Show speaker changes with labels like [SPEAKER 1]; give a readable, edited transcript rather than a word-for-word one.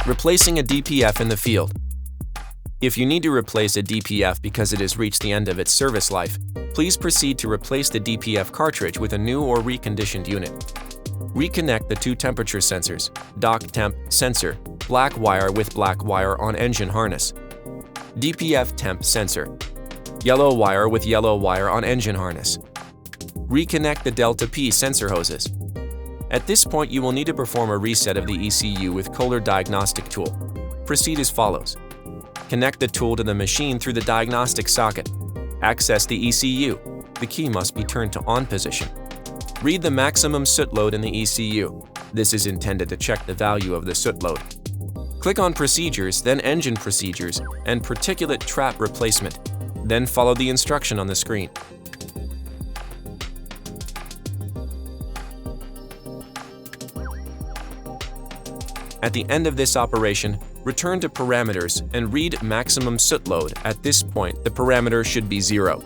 [SPEAKER 1] Replacing a DPF in the field. If you need to replace a DPF because it has reached the end of its service life, please proceed to replace the DPF cartridge with a new or reconditioned unit. Reconnect the two temperature sensors, dock temp sensor, black wire with black wire on engine harness. DPF temp sensor, yellow wire with yellow wire on engine harness. Reconnect the Delta P sensor hoses. At this point, you will need to perform a reset of the ECU with Kohler diagnostic tool. Proceed as follows. Connect the tool to the machine through the diagnostic socket. Access the ECU. The key must be turned to on position. Read the maximum soot load in the ECU. This is intended to check the value of the soot load. Click on Procedures, then Engine Procedures, and Particulate Trap Replacement. Then follow the instruction on the screen. At the end of this operation, return to Parameters and read Maximum Soot Load. At this point, the parameter should be 0.